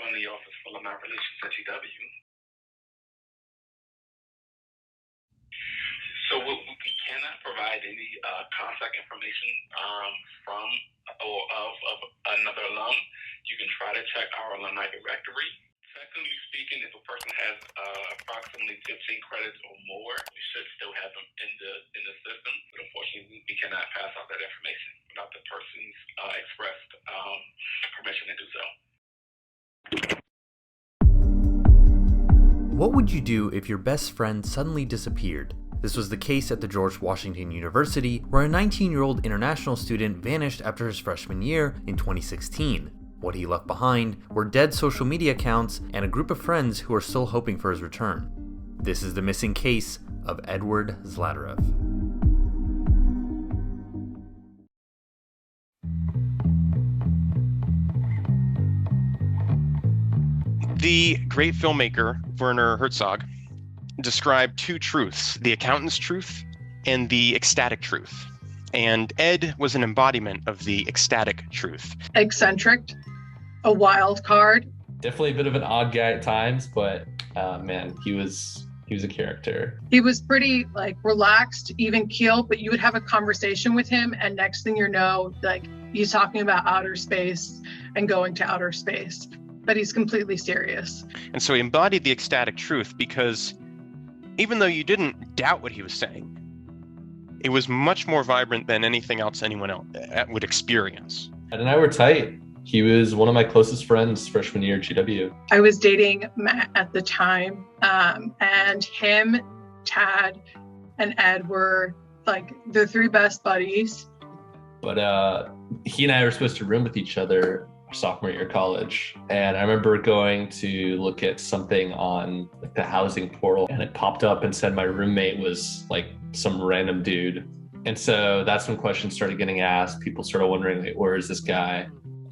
calling the Office for Alumni Relations at GW. So we cannot provide any contact information from or of another alum. You can try to check our alumni directory. Technically speaking, if a person has approximately 15 credits or more, we should still have them in the system. But unfortunately, we cannot pass out that information without the person's expressed permission to do so. What would you do if your best friend suddenly disappeared? This was the case at the George Washington University, where a 19-year-old international student vanished after his freshman year in 2016. What he left behind were dead social media accounts and a group of friends who are still hoping for his return. This is the missing case of Edward Zlatarev. The great filmmaker Werner Herzog described two truths, the accountant's truth and the ecstatic truth. And Ed was an embodiment of the ecstatic truth. Eccentric, a wild card. Definitely a bit of an odd guy at times, but man, he was a character. He was pretty relaxed, even keeled, but you would have a conversation with him and next thing you know, he's talking about outer space and going to outer space, but he's completely serious. And so he embodied the ecstatic truth because even though you didn't doubt what he was saying, it was much more vibrant than anything else anyone else would experience. Ed and I were tight. He was one of my closest friends freshman year at GW. I was dating Matt at the time, and him, Tad, and Ed were the three best buddies. But he and I were supposed to room with each other sophomore year of college, and I remember going to look at something on the housing portal, and it popped up and said my roommate was some random dude. And so that's when questions started getting asked. People started wondering, where is this guy?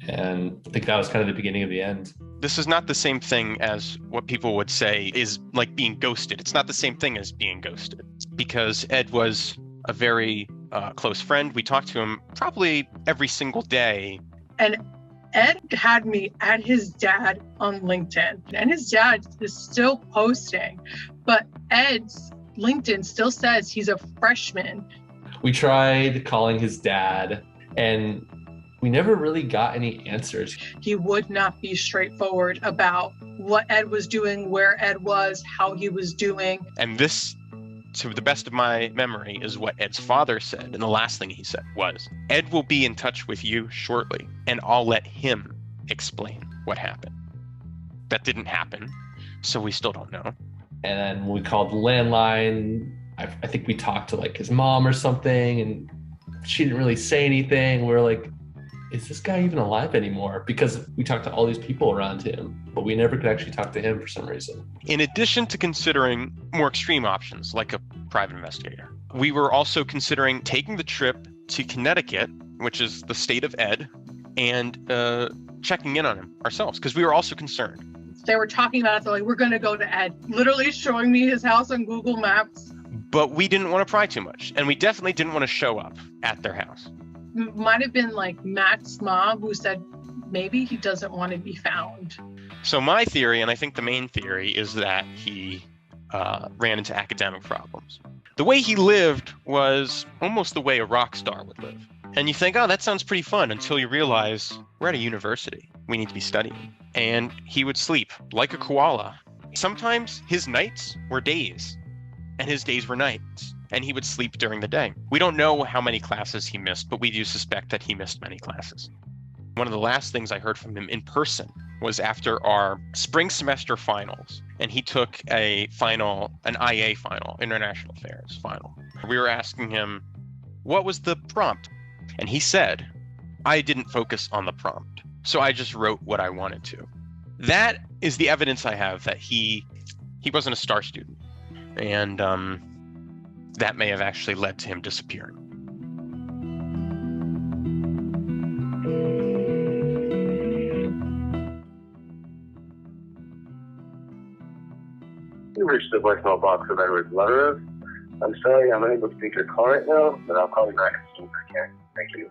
And I think that was kind of the beginning of the end. This is not the same thing as what people would say is being ghosted. It's not the same thing as being ghosted, because Ed was a very close friend. We talked to him probably every single day. And Ed had me at his dad on LinkedIn, and his dad is still posting, but Ed's LinkedIn still says he's a freshman. We tried calling his dad, and we never really got any answers. He would not be straightforward about what Ed was doing, where Ed was, how he was doing. And this, to the best of my memory, is what Ed's father said. And the last thing he said was, Ed will be in touch with you shortly, and I'll let him explain what happened. That didn't happen, so we still don't know. And then we called the landline. I think we talked to his mom or something, and she didn't really say anything. We were like, is this guy even alive anymore? Because we talked to all these people around him, but we never could actually talk to him for some reason. In addition to considering more extreme options, like a private investigator, we were also considering taking the trip to Connecticut, which is the state of Ed, and checking in on him ourselves, because we were also concerned. They were talking about it, they're like, we're gonna go to Ed, literally showing me his house on Google Maps. But we didn't want to pry too much, and we definitely didn't want to show up at their house. Might have been Matt's mom who said maybe he doesn't want to be found. So my theory, and I think the main theory, is that he ran into academic problems. The way he lived was almost the way a rock star would live. And you think, oh, that sounds pretty fun, until you realize we're at a university. We need to be studying. And he would sleep like a koala. Sometimes his nights were days, and his days were nights. And he would sleep during the day. We don't know how many classes he missed, but we do suspect that he missed many classes. One of the last things I heard from him in person was after our spring semester finals, and he took an IA final, International Affairs final. We were asking him, what was the prompt? And he said, I didn't focus on the prompt, so I just wrote what I wanted to. That is the evidence I have that he wasn't a star student. And that may have actually led to him disappearing. You reached the voicemail box of Edward Zlatarev. I'm sorry I'm unable to take your call right now, but I'll call you back as soon as I can. Thank you.